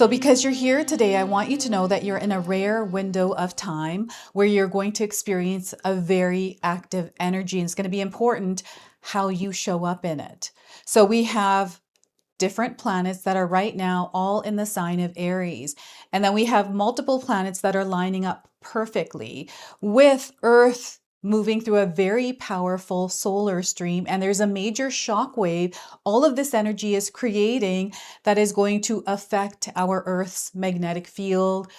So because you're here today, I want you to know that you're in a rare window of time where you're going to experience a very active energy. And it's going to be important how you show up in it. So we have different planets that are right now all in the sign of Aries. And then we have multiple planets that are lining up perfectly with Earth moving through a very powerful solar stream. And there's a major shock wave all of this energy is creating that is going to affect our Earth's magnetic field,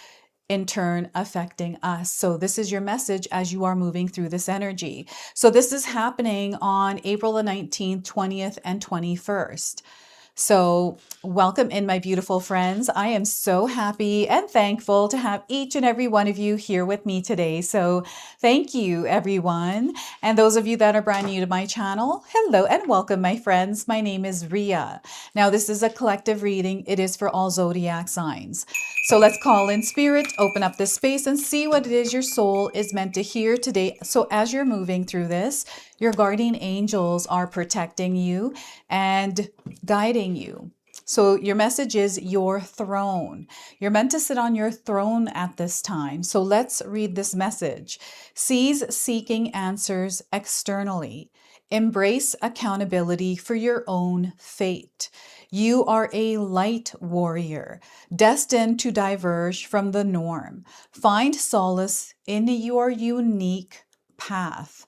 in turn affecting us. So this is your message as you are moving through this energy. So this is happening on April the 19th, 20th, and 21st. So welcome in, my beautiful friends. I am so happy and thankful to have each and every one of you here with me today. So thank you, everyone. And those of you that are brand new to my channel, hello and welcome, my friends. My name is Ria. Now, this is a collective reading. It is for all zodiac signs. So let's call in spirit, open up this space, and see what it is your soul is meant to hear today. So as you're moving through this, your guardian angels are protecting you and guiding you. So your message is your throne. You're meant to sit on your throne at this time. So let's read this message. Cease seeking answers externally. Embrace accountability for your own fate. You are a light warrior, destined to diverge from the norm. Find solace in your unique path.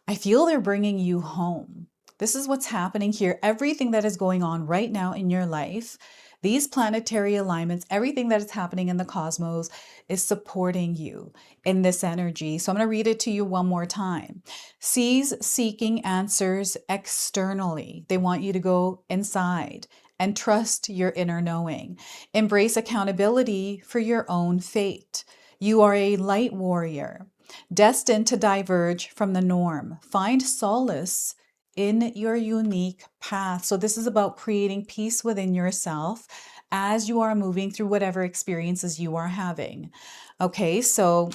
I feel they're bringing you home. This is what's happening here. Everything that is going on right now in your life, these planetary alignments, everything that is happening in the cosmos is supporting you in this energy. So I'm going to read it to you one more time. Cease seeking answers externally. They want you to go inside and trust your inner knowing. Embrace accountability for your own fate. You are a light warrior, destined to diverge from the norm. Find solace in your unique path. So this is about creating peace within yourself as you are moving through whatever experiences you are having. Okay, so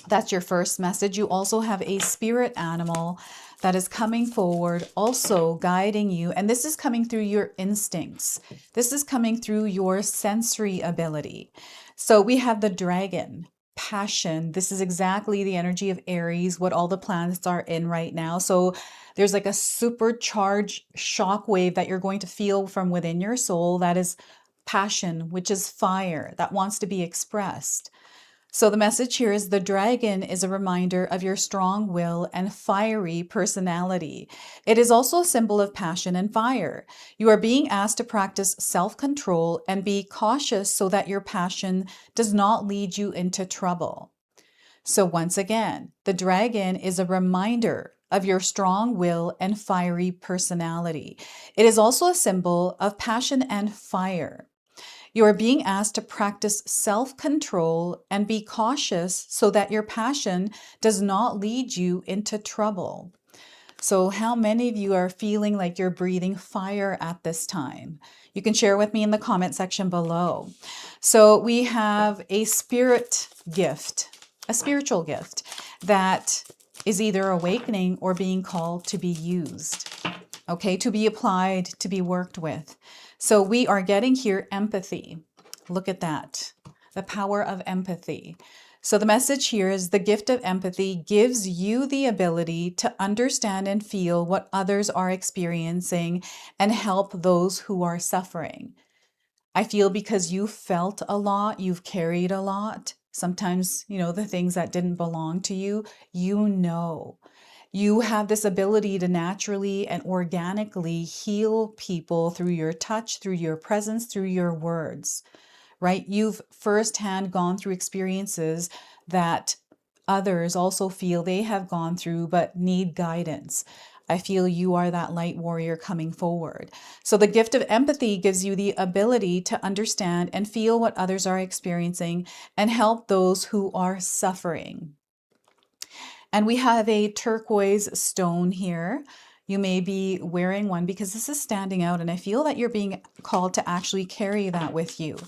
that's your first message. You also have a spirit animal that is coming forward, also guiding you. And this is coming through your instincts. This is coming through your sensory ability. So we have the dragon. Passion. This is exactly the energy of Aries, what all the planets are in right now. So there's like a supercharged shock wave that you're going to feel from within your soul. That is passion, which is fire that wants to be expressed. So the message here is the dragon is a reminder of your strong will and fiery personality. It is also a symbol of passion and fire. You are being asked to practice self-control and be cautious so that your passion does not lead you into trouble. So once again, the dragon is a reminder of your strong will and fiery personality. It is also a symbol of passion and fire. You are being asked to practice self-control and be cautious so that your passion does not lead you into trouble. So how many of you are feeling like you're breathing fire at this time? You can share with me in the comment section below. So we have a spirit gift, a spiritual gift that is either awakening or being called to be used. Okay, to be applied, to be worked with. So we are getting here empathy. Look at that, the power of empathy. So the message here is the gift of empathy gives you the ability to understand and feel what others are experiencing and help those who are suffering. I feel because you felt a lot, you've carried a lot. Sometimes, the things that didn't belong to you, You have this ability to naturally and organically heal people through your touch, through your presence, through your words, right? You've firsthand gone through experiences that others also feel they have gone through but need guidance. I feel you are that light warrior coming forward. So the gift of empathy gives you the ability to understand and feel what others are experiencing and help those who are suffering. And we have a turquoise stone here. You may be wearing one because this is standing out, and I feel that you're being called to actually carry that with you.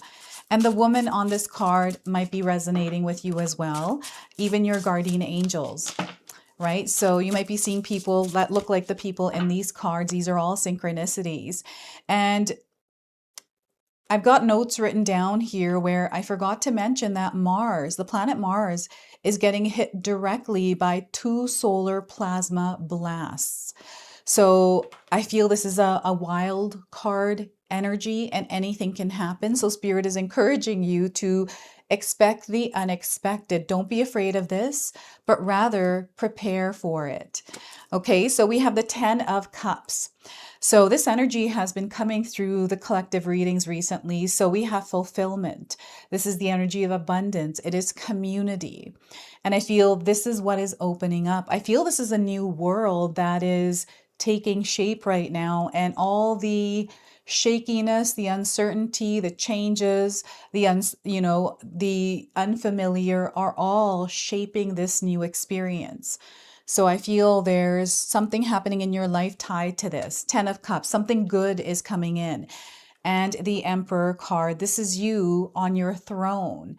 And the woman on this card might be resonating with you as well, even your guardian angels, right? So you might be seeing people that look like the people in these cards. These are all synchronicities. And I've got notes written down here where I forgot to mention that Mars, the planet Mars, is getting hit directly by 2 solar plasma blasts. So I feel this is a wild card energy and anything can happen. So Spirit is encouraging you to expect the unexpected. Don't be afraid of this, but rather prepare for it. Okay, so we have the 10 of Cups. So this energy has been coming through the collective readings recently. So we have fulfillment. This is the energy of abundance. It is community. And I feel this is what is opening up. I feel this is a new world that is taking shape right now, and all the shakiness, the uncertainty, the changes, the unfamiliar are all shaping this new experience. So I feel there's something happening in your life tied to this. 10 of Cups, something good is coming in. And the Emperor card, this is you on your throne.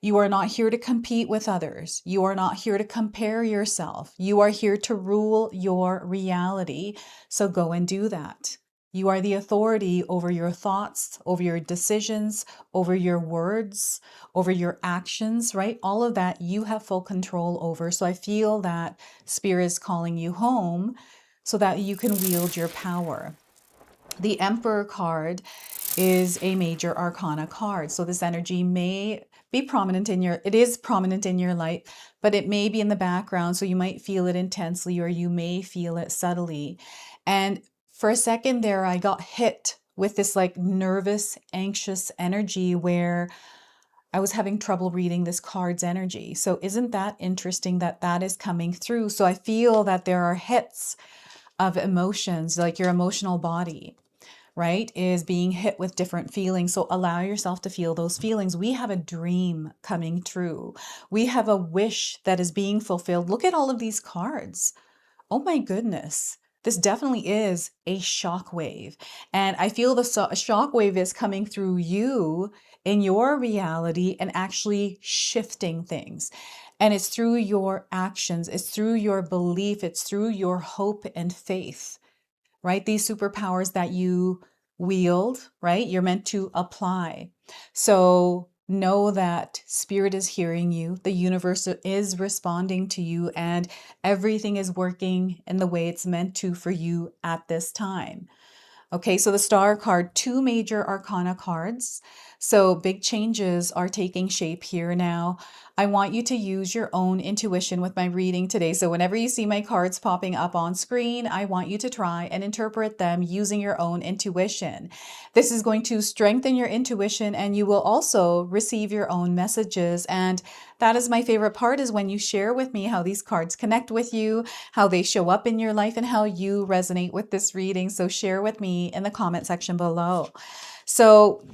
You are not here to compete with others. You are not here to compare yourself. You are here to rule your reality. So go and do that. You are the authority over your thoughts, over your decisions, over your words, over your actions, right? All of that you have full control over. So I feel that Spirit is calling you home so that you can wield your power. The Emperor card is a major arcana card. So this energy may be prominent in it is prominent in your life, but it may be in the background. So you might feel it intensely or you may feel it subtly. And for a second there, I got hit with this like nervous, anxious energy where I was having trouble reading this card's energy. So isn't that interesting that that is coming through? So I feel that there are hits of emotions, like your emotional body, right, is being hit with different feelings. So allow yourself to feel those feelings. We have a dream coming true. We have a wish that is being fulfilled. Look at all of these cards. Oh my goodness. This definitely is a shock wave. And I feel the shock wave is coming through you in your reality and actually shifting things. And it's through your actions, it's through your belief, it's through your hope and faith, right? These superpowers that you wield, right? You're meant to apply. So know that Spirit is hearing you, the universe is responding to you, and everything is working in the way it's meant to for you at this time. Okay, so the Star card, 2 major arcana cards. So big changes are taking shape here now. I want you to use your own intuition with my reading today. So whenever you see my cards popping up on screen, I want you to try and interpret them using your own intuition. This is going to strengthen your intuition and you will also receive your own messages. And that is my favorite part, is when you share with me how these cards connect with you, how they show up in your life, and how you resonate with this reading. So share with me in the comment section below. So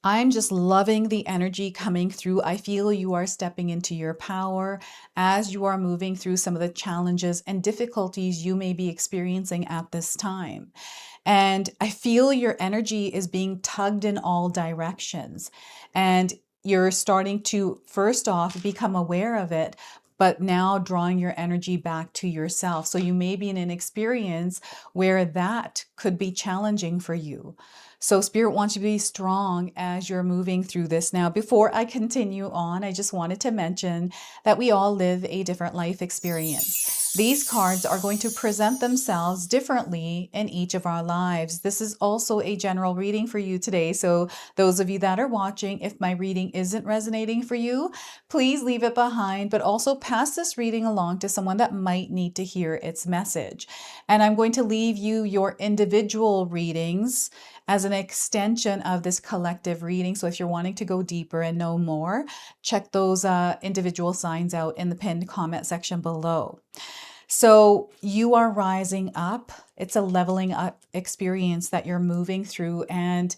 I'm just loving the energy coming through. I feel you are stepping into your power as you are moving through some of the challenges and difficulties you may be experiencing at this time. And I feel your energy is being tugged in all directions. And you're starting to, first off, become aware of it, but now drawing your energy back to yourself. So you may be in an experience where that could be challenging for you. So Spirit wants you to be strong as you're moving through this. Now, before I continue on, I just wanted to mention that we all live a different life experience. These cards are going to present themselves differently in each of our lives. This is also a general reading for you today. So those of you that are watching, if my reading isn't resonating for you, please leave it behind, but also pass this reading along to someone that might need to hear its message. And I'm going to leave you your individual readings as an extension of this collective reading. So if you're wanting to go deeper and know more, check those individual signs out in the pinned comment section below. So you are rising up. It's a leveling up experience that you're moving through, and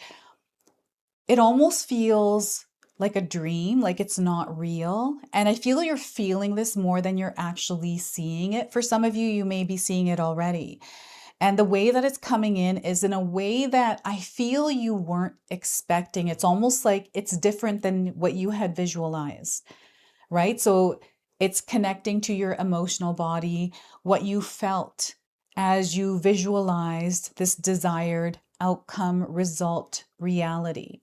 it almost feels like a dream, like it's not real. And I feel you're feeling this more than you're actually seeing it. For some of you, you may be seeing it already. And the way that it's coming in is in a way that I feel you weren't expecting. It's almost like it's different than what you had visualized, right? So it's connecting to your emotional body, what you felt as you visualized this desired outcome, result, reality,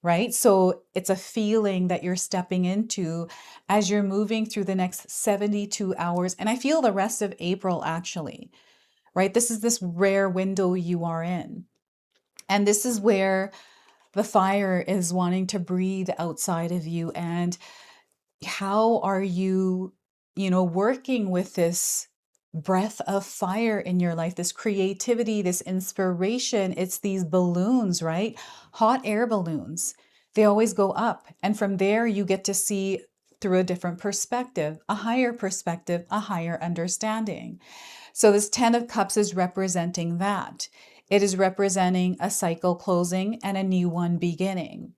right? So it's a feeling that you're stepping into as you're moving through the next 72 hours. And I feel the rest of April actually, right? This is this rare window you are in. And this is where the fire is wanting to breathe outside of you. And how are you, working with this breath of fire in your life, this creativity, this inspiration? It's these balloons, right? Hot air balloons. They always go up. And from there, you get to see through a different perspective, a higher understanding. So this 10 of Cups is representing that. It is representing a cycle closing and a new one beginning.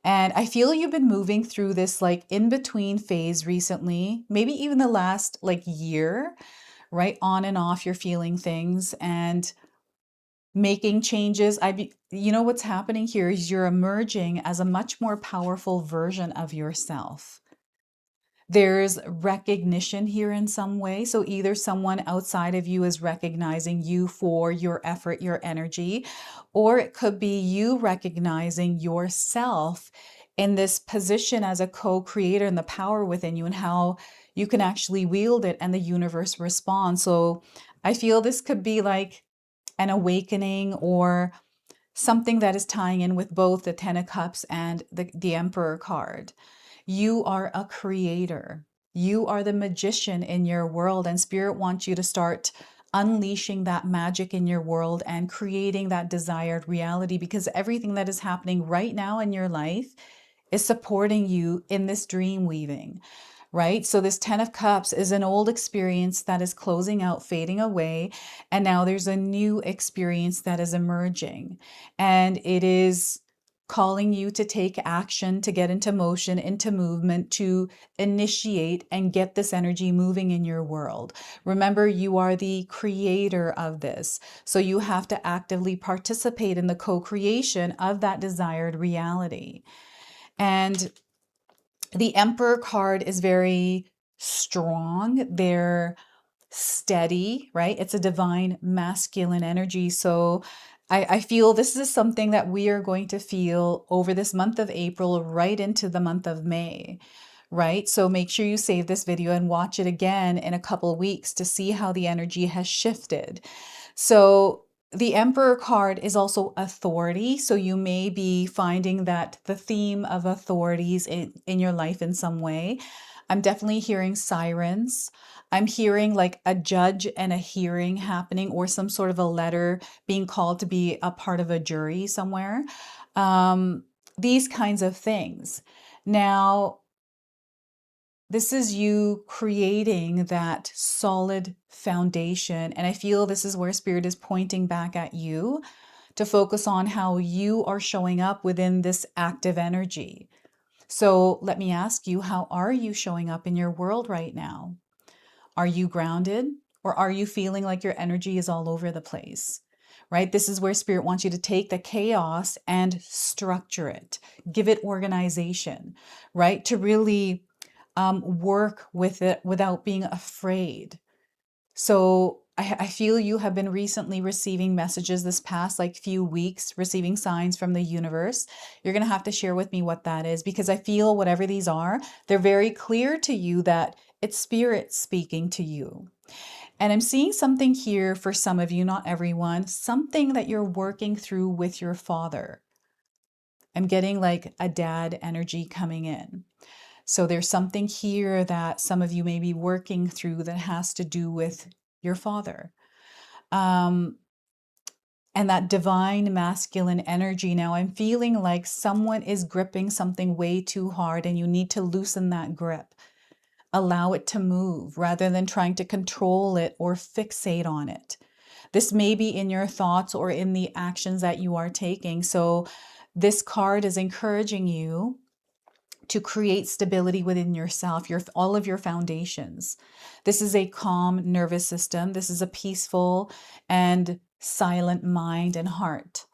And I feel you've been moving through this like in between phase recently, maybe even the last like year, right? On and off, you're feeling things and making changes. What's happening here is you're emerging as a much more powerful version of yourself. There's recognition here in some way. So either someone outside of you is recognizing you for your effort, your energy, or it could be you recognizing yourself in this position as a co-creator and the power within you and how you can actually wield it and the universe responds. So I feel this could be like an awakening or something that is tying in with both the 10 of Cups and the Emperor card. You are a creator. You are the magician in your world, and Spirit wants you to start unleashing that magic in your world and creating that desired reality, because everything that is happening right now in your life is supporting you in this dream weaving, right? So this 10 of Cups is an old experience that is closing out, fading away, and now there's a new experience that is emerging, and it is calling you to take action, to get into motion, into movement, to initiate and get this energy moving in your world. Remember, you are the creator of this. So you have to actively participate in the co-creation of that desired reality. And the Emperor card is very strong. They're steady, right? It's a divine masculine energy. So I feel this is something that we are going to feel over this month of April, right into the month of May, right? So make sure you save this video and watch it again in a couple of weeks to see how the energy has shifted. So the Emperor card is also authority. So you may be finding that the theme of authorities in your life in some way. I'm definitely hearing sirens. I'm hearing like a judge and a hearing happening, or some sort of a letter being called to be a part of a jury somewhere. These kinds of things. Now, this is you creating that solid foundation. And I feel this is where Spirit is pointing back at you to focus on how you are showing up within this active energy. So let me ask you, how are you showing up in your world right now? Are you grounded, or are you feeling like your energy is all over the place? Right? This is where Spirit wants you to take the chaos and structure it, give it organization, right? To really work with it without being afraid. So I feel you have been recently receiving messages this past like few weeks, receiving signs from the universe. You're going to have to share with me what that is, because I feel whatever these are, they're very clear to you that it's Spirit speaking to you. And I'm seeing something here for some of you, not everyone, something that you're working through with your father. I'm getting like a dad energy coming in. So there's something here that some of you may be working through that has to do with your father. And that divine masculine energy. Now I'm feeling like someone is gripping something way too hard and you need to loosen that grip. Allow it to move rather than trying to control it or fixate on it. This may be in your thoughts or in the actions that you are taking. So this card is encouraging you to create stability within yourself, all of your foundations. This is a calm nervous system. This is a peaceful and silent mind and heart,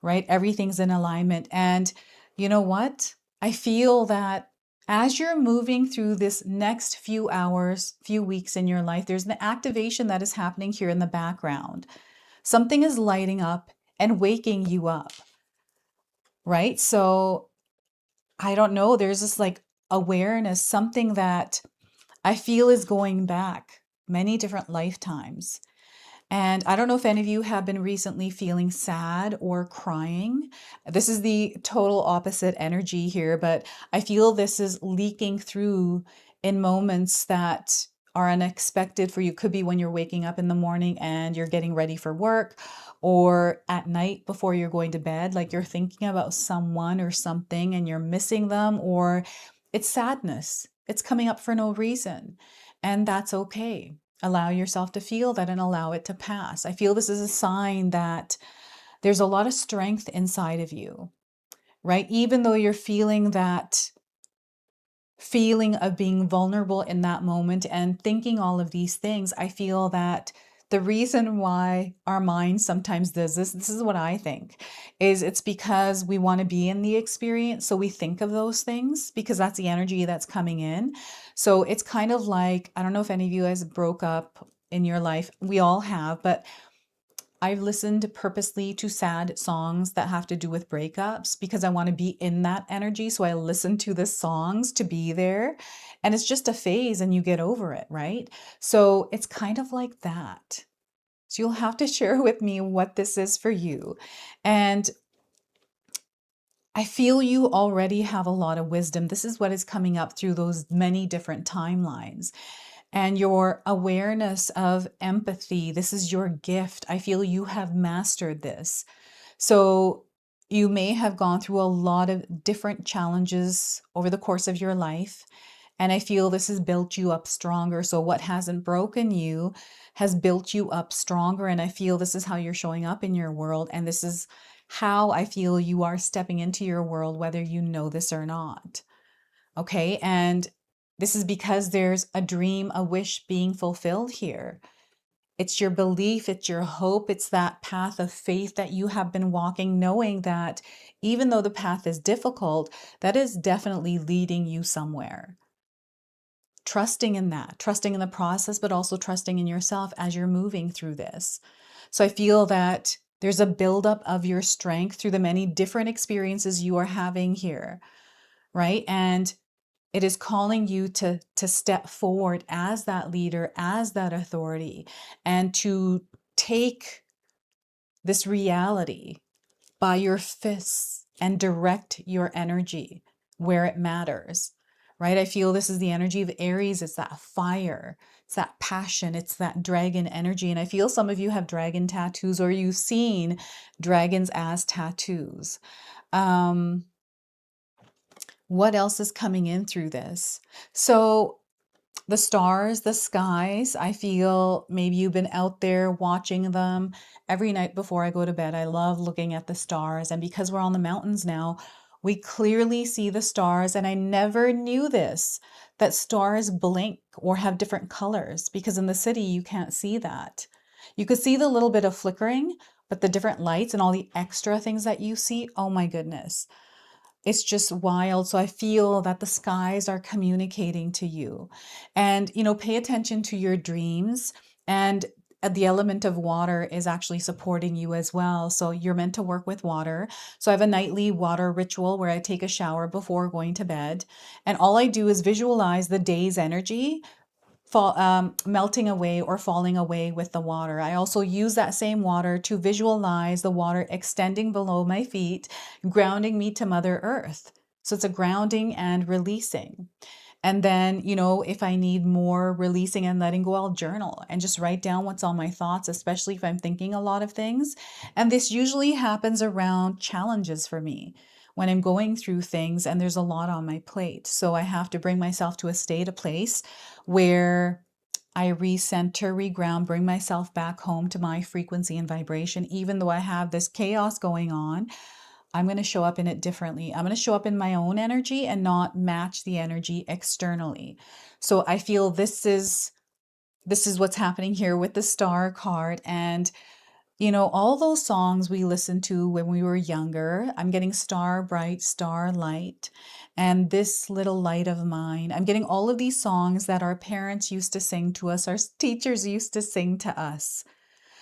right? Everything's in alignment. And you know what? I feel that As you're moving through this next few hours, few weeks in your life, there's an activation that is happening here in the background. Something is lighting up and waking you up, right? So I don't know, there's this like awareness, something that I feel is going back many different lifetimes. And I don't know if any of you have been recently feeling sad or crying. This is the total opposite energy here, but I feel this is leaking through in moments that are unexpected for you. Could be when you're waking up in the morning and you're getting ready for work, or at night before you're going to bed, like you're thinking about someone or something and you're missing them, or it's sadness. It's coming up for no reason, and that's okay. Allow yourself to feel that and allow it to pass. I feel this is a sign that there's a lot of strength inside of you, right? Even though you're feeling that feeling of being vulnerable in that moment and thinking all of these things, I feel that the reason why our mind sometimes does this is what I think, is it's because we want to be in the experience. So we think of those things because that's the energy that's coming in. So it's kind of like, I don't know if any of you guys broke up in your life. We all have, but I've listened purposely to sad songs that have to do with breakups because I want to be in that energy. So I listen to the songs to be there. And it's just a phase and you get over it, right? So it's kind of like that. So you'll have to share with me what this is for you. And I feel you already have a lot of wisdom. This is what is coming up through those many different timelines. And your awareness of empathy, this is your gift. I feel you have mastered this. So you may have gone through a lot of different challenges over the course of your life. And I feel this has built you up stronger. So what hasn't broken you has built you up stronger. And I feel this is how you're showing up in your world. And this is how I feel you are stepping into your world, whether you know this or not. Okay. And this is because there's a dream, a wish being fulfilled here. It's your belief, it's your hope, it's that path of faith that you have been walking, knowing that even though the path is difficult, that is definitely leading you somewhere. Trusting in that, trusting in the process, but also trusting in yourself as you're moving through this. So I feel that there's a buildup of your strength through the many different experiences you are having here, right? And it is calling you to step forward as that leader, as that authority, and to take this reality by your fists and direct your energy where it matters, right? I feel this is the energy of Aries. It's that fire, it's that passion, it's that dragon energy. And I feel some of you have dragon tattoos or you've seen dragons as tattoos. What else is coming in through this? So the stars, the skies, I feel maybe you've been out there watching them every night before I go to bed. I love looking at the stars. And because we're on the mountains now, we clearly see the stars. And I never knew this, that stars blink or have different colors, because in the city, you can't see that. You could see the little bit of flickering, but the different lights and all the extra things that you see, oh my goodness. It's just wild. So I feel that the skies are communicating to you. And, pay attention to your dreams. And the element of water is actually supporting you as well. So you're meant to work with water. So I have a nightly water ritual where I take a shower before going to bed. And all I do is visualize the day's energy melting away or falling away with the water. I also use that same water to visualize the water extending below my feet, grounding me to Mother Earth. So it's a grounding and releasing. And then, if I need more releasing and letting go, I'll journal and just write down what's on my thoughts, especially if I'm thinking a lot of things. And this usually happens around challenges for me when I'm going through things and there's a lot on my plate. So I have to bring myself to a place where I recenter, reground, bring myself back home to my frequency and vibration. Even though I have this chaos going on, I'm going to show up in it differently. I'm going to show up in my own energy and not match the energy externally. So I feel this is what's happening here with the star card. And You know, all those songs we listened to when we were younger. I'm getting Star Bright, Star Light, and This Little Light of Mine. I'm getting all of these songs that our parents used to sing to us, our teachers used to sing to us.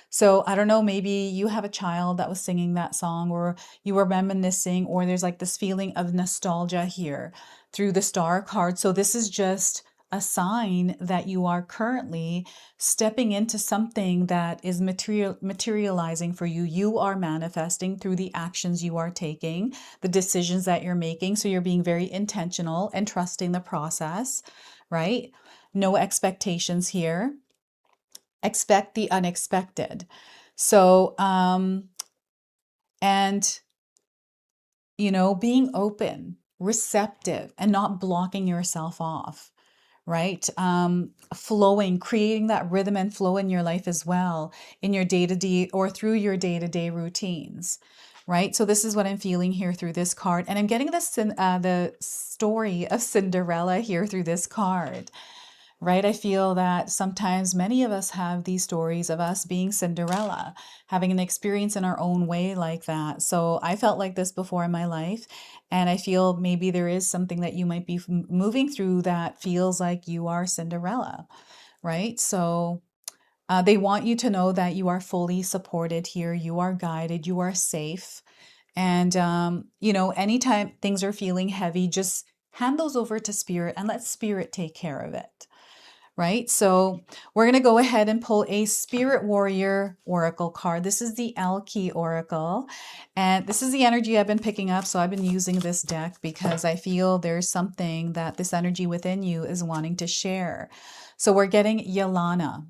So I don't know, maybe you have a child that was singing that song, or you were reminiscing, or there's like this feeling of nostalgia here through the star card. So this is just a sign that you are currently stepping into something that is materializing for you. You are manifesting through the actions you are taking, the decisions that you're making. So you're being very intentional and trusting the process, right? No expectations here. Expect the unexpected. So, and, you know, being open, receptive, and not blocking yourself off, right? Flowing, creating that rhythm and flow in your life as well, in your day-to-day or through your day-to-day routines, right? So this is what I'm feeling here through this card. And I'm getting the story of Cinderella here through this card. Right? I feel that sometimes many of us have these stories of us being Cinderella, having an experience in our own way like that. So I felt like this before in my life, and I feel maybe there is something that you might be moving through that feels like you are Cinderella, right? So they want you to know that you are fully supported here, you are guided, you are safe. And, you know, anytime things are feeling heavy, just hand those over to Spirit and let Spirit take care of it. Right? So we're going to go ahead and pull a Spirit Warrior Oracle card. This is the 𝐂𝐿 Oracle, and this is the energy I've been picking up. So I've been using this deck because I feel there's something that this energy within you is wanting to share. So we're getting Yelana.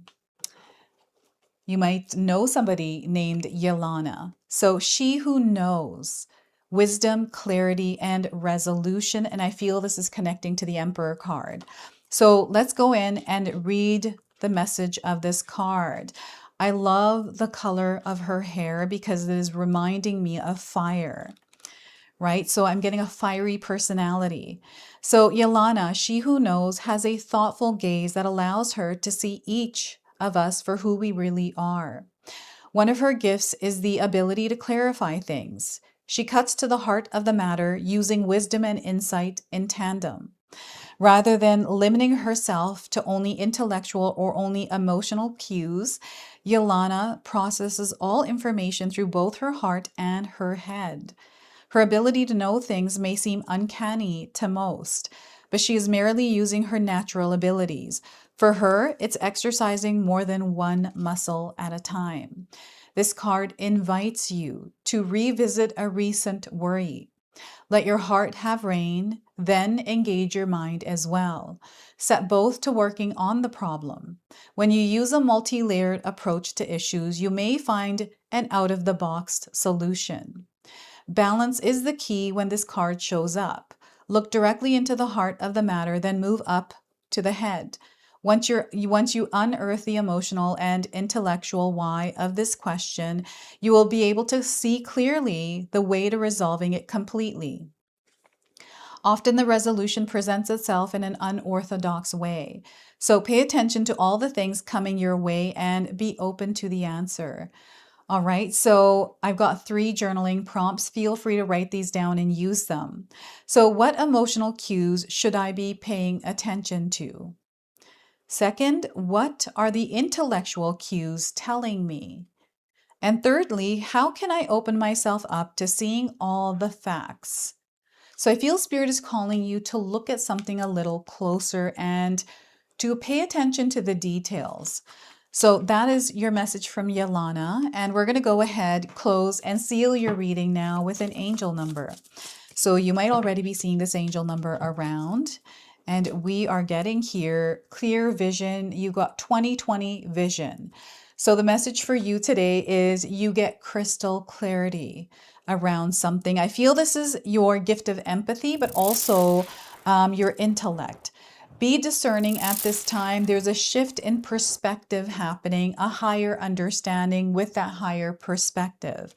You might know somebody named Yelana. So she who knows wisdom, clarity, and resolution. And I feel this is connecting to the Emperor card. So let's go in and read the message of this card. I love the color of her hair because it is reminding me of fire, right? So I'm getting a fiery personality. So Yelana, she who knows, has a thoughtful gaze that allows her to see each of us for who we really are. One of her gifts is the ability to clarify things. She cuts to the heart of the matter using wisdom and insight in tandem. Rather than limiting herself to only intellectual or only emotional cues, Yelana processes all information through both her heart and her head. Her ability to know things may seem uncanny to most, but she is merely using her natural abilities. For her, it's exercising more than one muscle at a time. This card invites you to revisit a recent worry. Let your heart have reign, then engage your mind as well. Set both to working on the problem. When you use a multi-layered approach to issues, you may find an out-of-the-box solution. Balance is the key when this card shows up. Look directly into the heart of the matter, then move up to the head. Once you unearth the emotional and intellectual why of this question, you will be able to see clearly the way to resolving it completely. Often the resolution presents itself in an unorthodox way. So pay attention to all the things coming your way and be open to the answer. All right, so I've got 3 journaling prompts. Feel free to write these down and use them. So what emotional cues should I be paying attention to? Second, what are the intellectual cues telling me? And thirdly, how can I open myself up to seeing all the facts? So I feel Spirit is calling you to look at something a little closer and to pay attention to the details. So that is your message from Yelana, and we're going to go ahead, close, and seal your reading now with an angel number. So you might already be seeing this angel number around, and we are getting here clear vision. You got 20/20 vision. So the message for you today is you get crystal clarity around something. I feel this is your gift of empathy, but also your intellect. Be discerning at this time. There's a shift in perspective happening, a higher understanding with that higher perspective.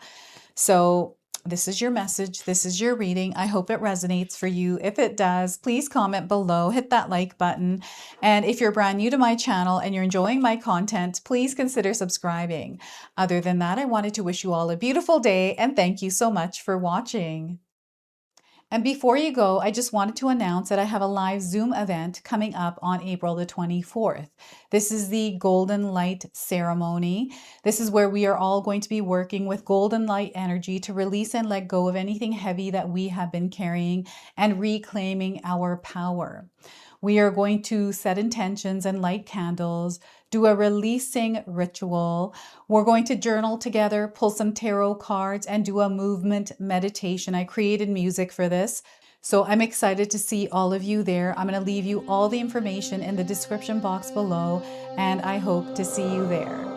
So This is your message. This is your reading. I hope it resonates for you. If it does, please comment below, hit that like button. And if you're brand new to my channel and you're enjoying my content, please consider subscribing. Other than that, I wanted to wish you all a beautiful day and thank you so much for watching. And before you go, I just wanted to announce that I have a live Zoom event coming up on April the 24th. This is the Golden Light Ceremony. This is where we are all going to be working with golden light energy to release and let go of anything heavy that we have been carrying and reclaiming our power. We are going to set intentions and light candles, do a releasing ritual. We're going to journal together, pull some tarot cards, and do a movement meditation. I created music for this, so I'm excited to see all of you there. I'm going to leave you all the information in the description box below, and I hope to see you there.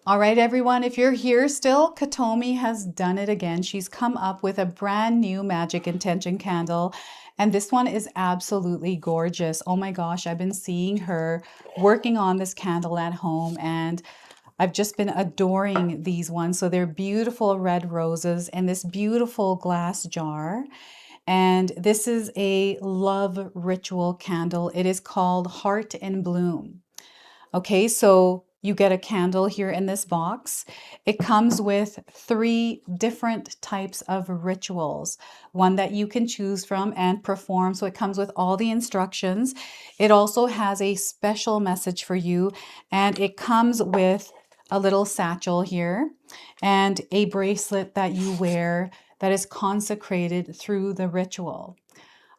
All right, everyone, if you're here still, 𝐂𝐄𝐍 has done it again. She's come up with a brand new magic intention candle, and this one is absolutely gorgeous. Oh my gosh, I've been seeing her working on this candle at home, and I've just been adoring these ones. So they're beautiful red roses in this beautiful glass jar. And this is a love ritual candle. It is called Heart in Bloom. Okay, so you get a candle here in this box. It comes with 3 different types of rituals, one that you can choose from and perform. So it comes with all the instructions. It also has a special message for you, and it comes with a little satchel here and a bracelet that you wear that is consecrated through the ritual.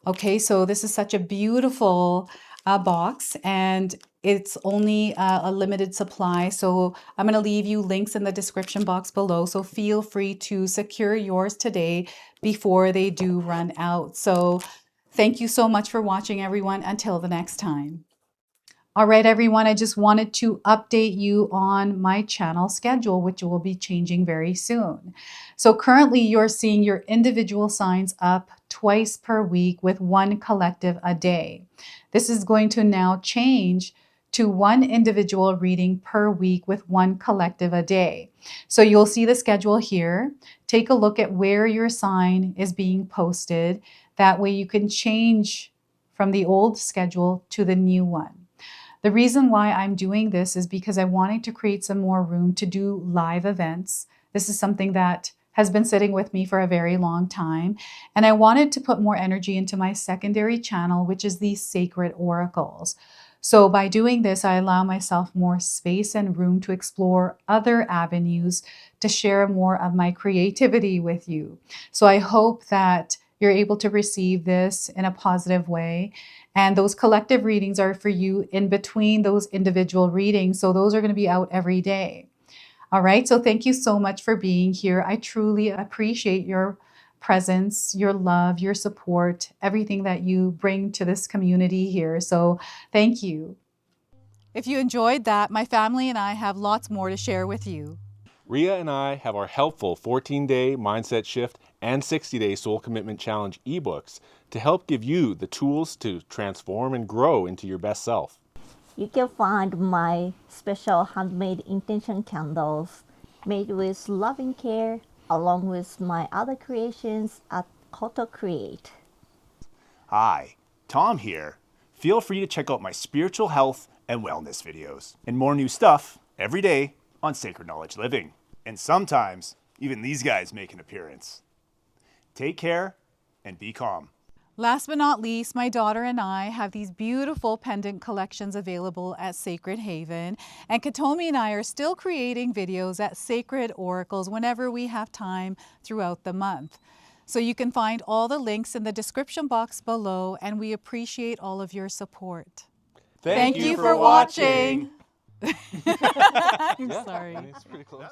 Okay, so this is such a beautiful box, and it's only a limited supply. So I'm going to leave you links in the description box below. So feel free to secure yours today before they do run out. So thank you so much for watching, everyone. Until the next time. All right, everyone, I just wanted to update you on my channel schedule, which will be changing very soon. So currently you're seeing your individual signs up twice per week with 1 collective a day. This is going to now change to 1 individual reading per week with 1 collective a day. So you'll see the schedule here. Take a look at where your sign is being posted. That way you can change from the old schedule to the new one. The reason why I'm doing this is because I wanted to create some more room to do live events. This is something that has been sitting with me for a very long time. And I wanted to put more energy into my secondary channel, which is the Sacred Oracles. So by doing this, I allow myself more space and room to explore other avenues to share more of my creativity with you. So I hope that you're able to receive this in a positive way. And those collective readings are for you in between those individual readings. So those are going to be out every day. All right. So thank you so much for being here. I truly appreciate your presence, your love, your support, everything that you bring to this community here. So thank you. If you enjoyed that, my family and I have lots more to share with you. Ria and I have our helpful 14-day mindset shift and 60-day soul commitment challenge ebooks to help give you the tools to transform and grow into your best self. You can find my special handmade intention candles made with loving care along with my other creations at 𝐂𝐄𝐍. Hi, Tom here. Feel free to check out my spiritual health and wellness videos and more new stuff every day on Sacred Knowledge Living. And sometimes, even these guys make an appearance. Take care and be calm. Last but not least, my daughter and I have these beautiful pendant collections available at Sacred Haven. And 𝐂𝐄𝐍 and I are still creating videos at Sacred Oracles whenever we have time throughout the month. So you can find all the links in the description box below, and we appreciate all of your support. Thank you for watching. I'm sorry. It's pretty close.